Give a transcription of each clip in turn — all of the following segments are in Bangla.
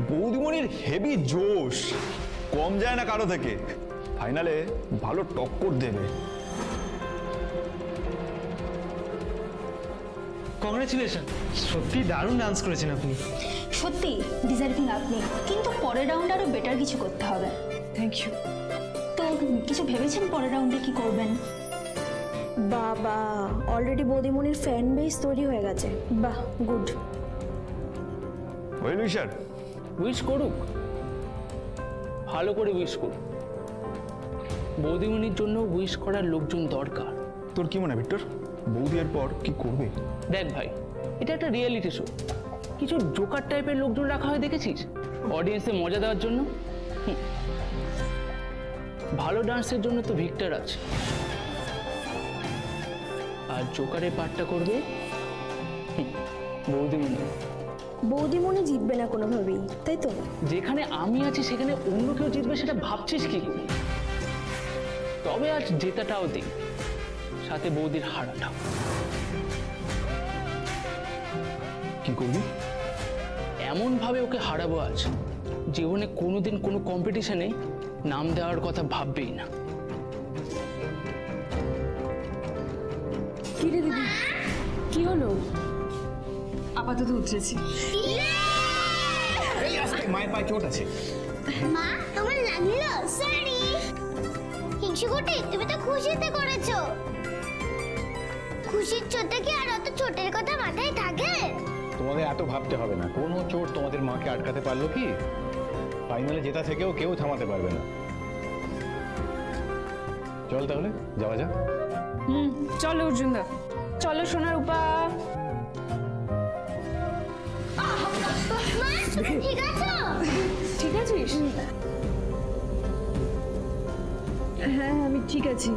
বৌদিমণির হেভি জোশ, কম যায় না কারো থেকে। ফাইনালে ভালো টক্কর দেবে। কংগ্রেচুলেশন, সত্যি দারুণ ডান্স করেছেন আপনি। সত্যি ডিজার্ভিং আপনি, কিন্তু পরের রাউন্ড আরো বেটার কিছু করতে হবে। Thank you. তো কিছু ভেবেছেন পরের রাউন্ডে কি করবেন? বাবা, অলরেডি বৌদিমণির ফ্যান বেস তৈরি হয়ে গেছে। বাহ, গুড। ওয়েল উইশার উইশ করুক, ভালো করে উইশ করুক। বৌদিমণির জন্য উইশ করার লোকজন দরকার। তোর কি মনে হয় ভিক্টর, বৌদি এর পর কি করবে? দেখ ভাই, এটা একটা রিয়েলিটি শো, কিছু জোকার টাইপের লোকজন রাখা হয় দেখেছিস অডিয়েন্সে মজা দেওয়ার জন্য। ভালো ডান্সের জন্য তো ভিক্টর আছে, আর জোকারের পার্টটা করবে বৌদিমণি। বৌদিমণি জিতবে না কোনোভাবেই, তাই তো? যেখানে আমি আছি সেখানে অন্য কেউ জিতবে সেটা ভাবছিস কি করে? তবে আজ জেতাটাও দিই, সাথে বৌদির হারাটাও। কি করবি? এমন ভাবে ওকে হারাবো আজ, জীবনে কোনোদিন কোনো কম্পিটিশনে নাম দেওয়ার কথা ভাববেই না। কি রে দিদি, কি হলো? আপাতত উঠেছি। মায়ের পায়ে চোট আছে। মা, তোমার লাগলো? সরি। হিংসুকুটি, তুমি তো খুশিতে করেছো। খুশির চোটে কি আর অত চোটের কথা মাথায় থাকে? তোমাদের এত ভাবতে হবে না, কোনো চোট তোমাদের মাকে আটকাতে পারলো কি? ফাইনালে জেতা থেকেও কেউ থামাতে পারবে না। চল তাহলে যাওয়া যাক। চলো অর্জুনদা, চলো সোনার উপা। মা, ঠিক আছো? ঠিক আছিস? হ্যাঁ, আমি ঠিক আছি।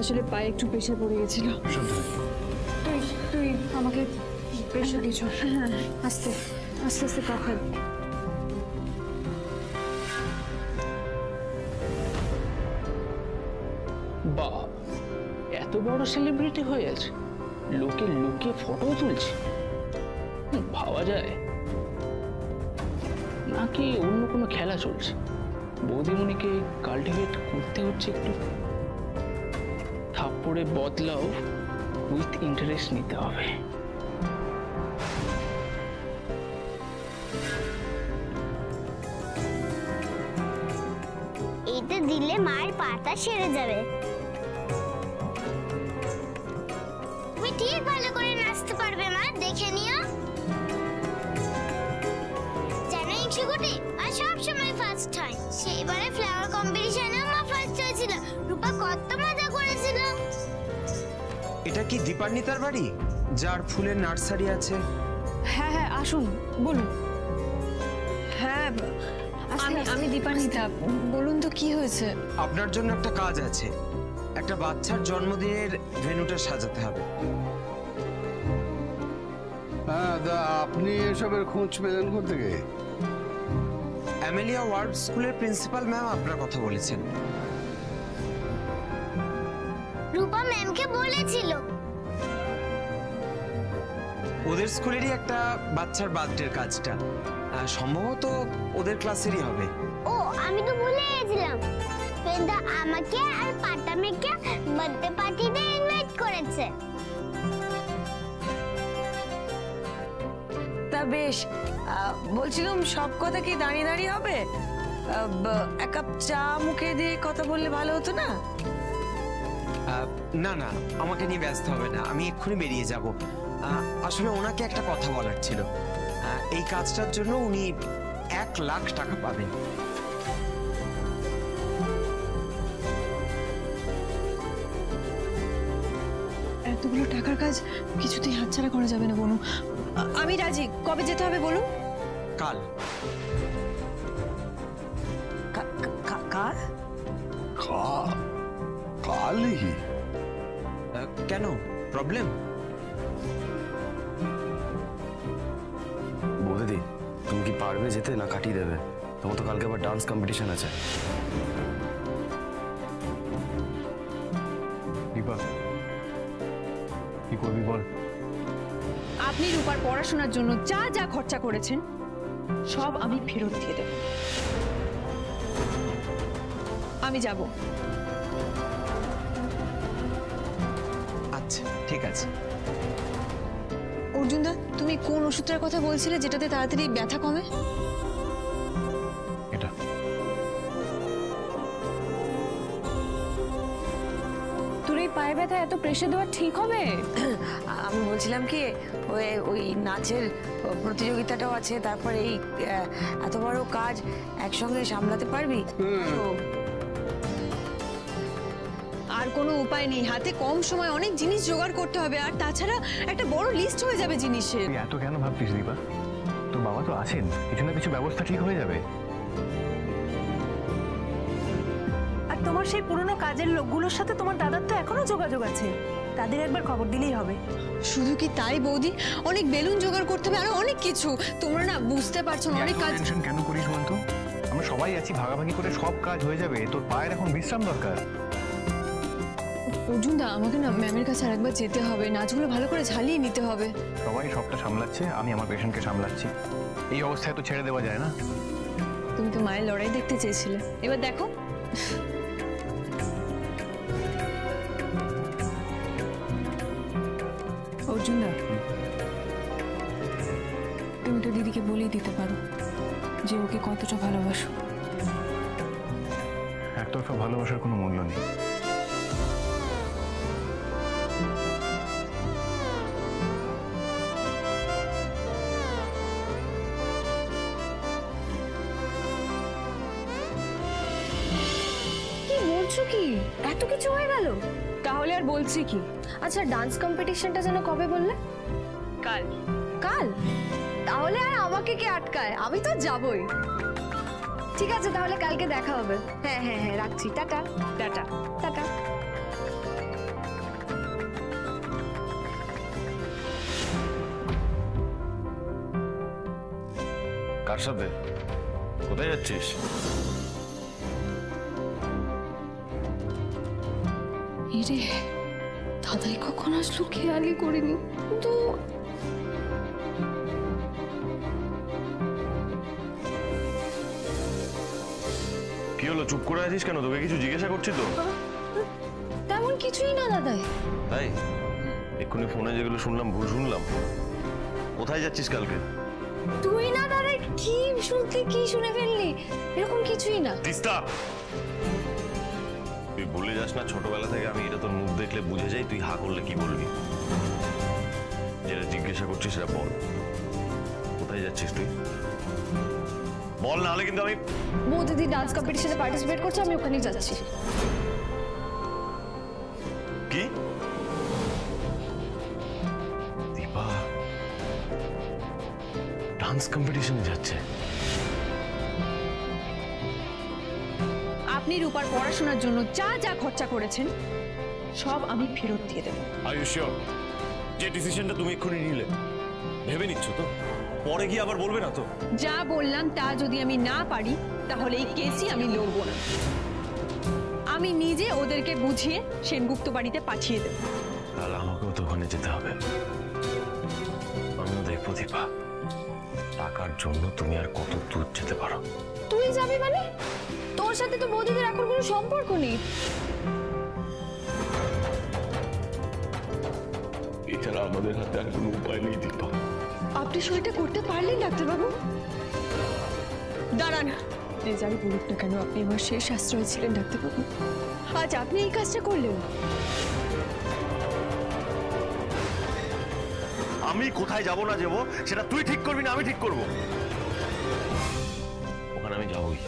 আসলে পায়ে একটু প্রেশার পড়ে গেছিল। তুই আমাকে প্রেশার দিছ? হ্যাঁ, আস্তে আস্তে আস্তে কথা। বাহ, এত বড় সেলিব্রিটি হয়ে আছে, লোকে লুকিয়ে ফটো তুলছে। ভাবা যায় নাকি অন্য কোনো খেলা চলছে? বৌদিমণিকে কাল্টিভেট করতে হচ্ছে একটু। থাপ্পড়ে বদলাও উইথ ইন্টারেস্ট নিতে হবে। এইটা দিলে মায়ের পাটা সেরে যাবে। তুমি ঠিক ভালো করে নাচতে পারবে মা, দেখে নিও। জানো হিংসুকুটি, আর সব সময় ফার্স্ট হয়। সেইবারে ফ্লাওয়ার কম্পিটিশনে মা ফার্স্ট হয়েছিল। রূপা কত মজা করেছিল। এটা কি দীপান্বিতার বাড়ি, যার ফুলের নার্সারি আছে? হ্যাঁ হ্যাঁ, আসুন, বলুন। হ্যাঁ, আমি দীপান্বিতা। বলুন তো কি হয়েছে? আপনার জন্য একটা কাজ আছে। একটা বাচ্চার জন্মদিনের ভেন্যুটা সাজাতে হবে। হ্যাঁ, আপনি এসবের খোঁজ পেলেন কোথেকে? অ্যামেলিয়া ওয়ার্ড স্কুলের প্রিন্সিপাল ম্যাম আপনার কথা বলেছেন। রূপা ম্যামকে বলেছিল। ওদের স্কুলেরই একটা বাচ্চার বার্থডের কাজটা, সম্ভবত ওদের ক্লাসেরই হবে। ও, আমি তো ভুলে গেছিলাম। ফ্রেন্ডা আমাকে আর পাটামেকে বার্থডে পার্টিতে ইনভাইট করেছে। তা বেশ, বলছিলাম সব কথা কি দাঁড়িয়ে দাঁড়িয়ে হবে? এক কাপ চা মুখে দিয়ে কথা বললে ভালো হতো না? না না, আমাকে নিয়ে ব্যস্ত হবে না, আমি এক্ষুনি বেরিয়ে যাব। আসলে ওনাকে একটা কথা বলার ছিল। এই কাজটার জন্য উনি 1 লাখ টাকা পাবেন। এতগুলো টাকার কাজ কিছুতেই হাতছাড়া করা যাবে না বনু। আমি রাজি। কবে যেতে হবে বলুন? কাল। কাল? কালই? কেন, প্রবলেম? বৌদি, তুমি কি পারবে যেতে না কাটিয়ে দেবে? তোমার তো কালকে আবার ডান্স কম্পিটিশন আছে। কি করবি বল? আপনি রূপার পড়াশোনার জন্য যা যা খরচা করেছেন সব আমি ফেরত দিয়ে দেব। আমি যাব। আচ্ছা ঠিক আছে। অর্জুনদা, তুমি কোন ওষুধটার কথা বলছিলে যেটাতে তাড়াতাড়ি ব্যথা কমে? এটা তোর এই পায়ে ব্যথা এত প্রেশার দেওয়া ঠিক হবে? আমি বলছিলাম কি ওই ওই নাচের প্রতিযোগিতাটাও আছে, তারপরে এই এত বড় কাজ একসঙ্গে সামলাতে পারবি? তো আর কোনো উপায় নেই, হাতে কম সময় অনেক জিনিস জোগাড় করতে হবে, আর তাছাড়া একটা বড় লিস্ট হয়ে যাবে জিনিসের। তুই এত কেন ভাবছিস দীপা? তোর বাবা তো আছেন, কিছু না কিছু ব্যবস্থা ঠিক হয়ে যাবে। আর তোমার সেই পুরনো কাজের লোকগুলোর সাথে তোমার দাদার তো এখনো যোগাযোগ আছে, তাদের একবার খবর দিলেই হবে। শুধু কি তাই বৌদি, অনেক বেলুন জোগাড় করতে হবে, আরো অনেক কিছু। তোমরা না বুঝতে পারছো না, অনেক কাজ। টেনশন কেন করিস বলতো? আমরা সবাই আছি, ভাগাভাগি করে সব কাজ হয়ে যাবে। তোর পায়ের এখন বিশ্রাম দরকার। অর্জুনদা, আমাকে না ম্যামের কাছে আরেকবার যেতে হবে, নাচগুলো ভালো করে ঝালিয়ে নিতে হবে। সবাই সবটা সামলাচ্ছে, আমি আমার পেশেন্টকে সামলাচ্ছি। এই অবস্থায় তো ছেড়ে দেওয়া যায় না। তুমি তো মায়ের লড়াই দেখতে চেয়েছিলে, এবার দেখো। অর্জুনদা, তুমি তো দিদিকে বলেই দিতে পারো যে ওকে কতটা ভালোবাসো। একতরফা ভালোবাসার কোনো মূল্য নেই। কি বলছো কি? এত কিছু হয়ে গেল? তাহলে আর বলছি কি? আচ্ছা, ডান্স কম্পিটিশনটা যেন কবে বললে? কাল। কাল? তাহলে আর আমাকে কে আটকায়? আমি তো যাবই। ঠিক আছে, তাহলে কালকে দেখা হবে। হ্যাঁ হ্যাঁ হ্যাঁ, রাখছি। Tata tata tata. কার সাথে? কোথায় যাচ্ছিস? এরে, দাদাই কখন আসলো খেয়ালই করিনি। কিন্তু কি হলো, চুপ করে আছিস কেন? তোকে কিছু জিজ্ঞাসা করছি তো। তেমন কিছুই না দাদাই। তাই এক্ষুনি ফোনে যেগুলো শুনলাম ভুল শুনলাম? কোথায় যাচ্ছিস কালকে? তুই না দাদাই, কি শুনতে কি শুনে ফেললি? এরকম কিছুই না। তিস্তা, তুই বলে যাস না ছোটবেলা থেকে আমি এটা তোর মুখ দেখলে বুঝে যাই তুই হা করলে কি বলবি। যেটা জিজ্ঞাসা করছিস সেটা বল। কোথায় যাচ্ছিস তুই? বল, না হলে কিন্তু আমি। বৌদিদি ডান্স কম্পিটিশনে পার্টিসিপেট করছে, আমি ওখানেই যাচ্ছি। কি? দীপা ডান্স কম্পিটিশনে যাচ্ছে? আপনি রূপার পড়াশোনার জন্য যা যা খরচা করেছেন সব আমি ফেরত দিয়ে দেব। আর ইউ শিওর যে ডিসিশনটা তুমি এক্ষুনি নিলে ভেবে নিচ্ছ তো? পরে গিয়ে আবার বলবে না তো? যা বললাম তা যদি আমি না পারি তাহলে এই কেসই আমি লড়বো না। আমি নিজে ওদেরকে বুঝিয়ে সেনগুপ্ত বাড়িতে পাঠিয়ে দেব। তাহলে আমাকেও তো ওখানে যেতে হবে। আমিও দেখবো দীপা টাকার জন্য তুমি আর কত দূর যেতে পারো। তুই যাবি মানে? তোর সাথে তো বৌদিদের এখন কোনো সম্পর্ক নেই। এছাড়া আমাদের হাতে আর কোনো উপায় নেই দীপা। আপনি সেটা করতে পারলেন ডাক্তারবাবু? দাঁড়ান, যে যাই বলুক না কেন আপনি আমার শেষ আশ্রয় ছিলেন ডাক্তারবাবু। আজ আপনি এই কাজটা করলেন। আমি কোথায় যাব না যাবো সেটা তুই ঠিক করবি না আমি ঠিক করব? ওখানে আমি যাবোই।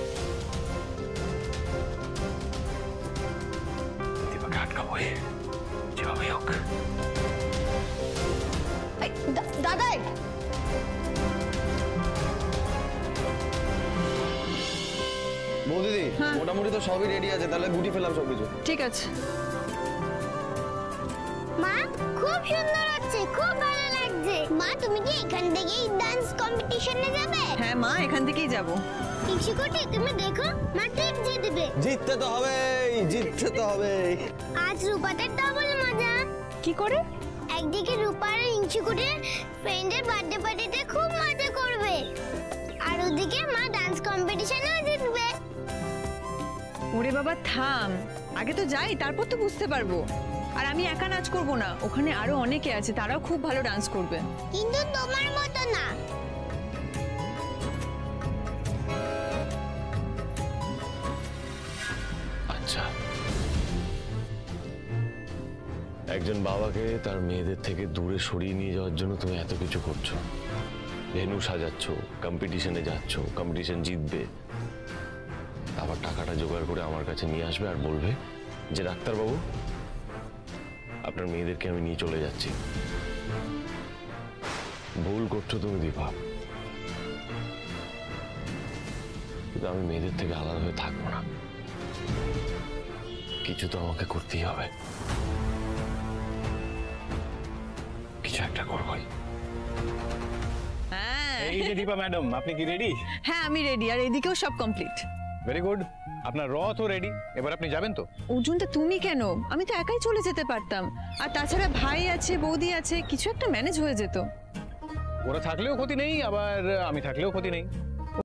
দীপাকে আটকাবোই যেভাবে হোক। দাদাই, বৌদিদি মোটামুটি তো সবই রেডি আছে, তাহলে গুটি ফেলাম সবকিছু। ঠিক আছে। মা, খুব সুন্দর হচ্ছে, খুব ভালো লাগছে। মা, তুমি কি এখান থেকেই ডান্স কম্পিটিশনে যাবে? হ্যাঁ মা, এখান থেকেই যাব। ইচ্ছুকুটি, তুমি দেখো মা ঠিক জিতবে। জিততে তো হবে, জিততে তো হবে। আজ রূপাদের ডাবল মজা। কি করে? একদিকে রূপা আর ইঞ্চুকুটির ফ্রেন্ডের বার্থডে পার্টিতে খুব মজা করবে, আর ওরে বাবা থাম, আগে তো যাই, তারপর তো বুঝতে পারবো। আর আমি একা নাচ করব না, ওখানে আরো অনেকে আছে, তারাও খুব ভালো ডান্স করবে। কিন্তু তোমার মতো না। আচ্ছা, একজন বাবাকে তার মেয়েদের থেকে দূরে সরিয়ে নিয়ে যাওয়ার জন্য তুমি এত কিছু করছো, ভেন্যু সাজাচ্ছ, কম্পিটিশনে যাচ্ছ, কম্পিটিশন জিতবে, আবার টাকাটা জোগাড় করে আমার কাছে নিয়ে আসবে আর বলবে যে ডাক্তারবাবু আপনার মেয়েদেরকে আমি নিয়ে চলে যাচ্ছি। ভুল করছো তুমি দীপা, কিন্তু আমি মেয়েদের থেকে আলাদা হয়ে থাকবো না, কিছু তো আমাকে করতেই হবে, কিছু একটা করবোই। এই যে দীপা ম্যাডাম, আপনি কি রেডি? হ্যাঁ আমি রেডি, আর এদিকেও সব কমপ্লিট। ভেরি গুড, আপনার রথও রেডি, এবার আপনি যাবেন তো? অর্জুনটা তুমি কেন? আমি তো একাই চলে যেতে পারতাম, আর তাছাড়া ভাই আছে, বৌদি আছে, কিছু একটা ম্যানেজ হয়ে যেত। ওরা থাকলেও ক্ষতি নেই, আবার আমি থাকলেও ক্ষতি নেই।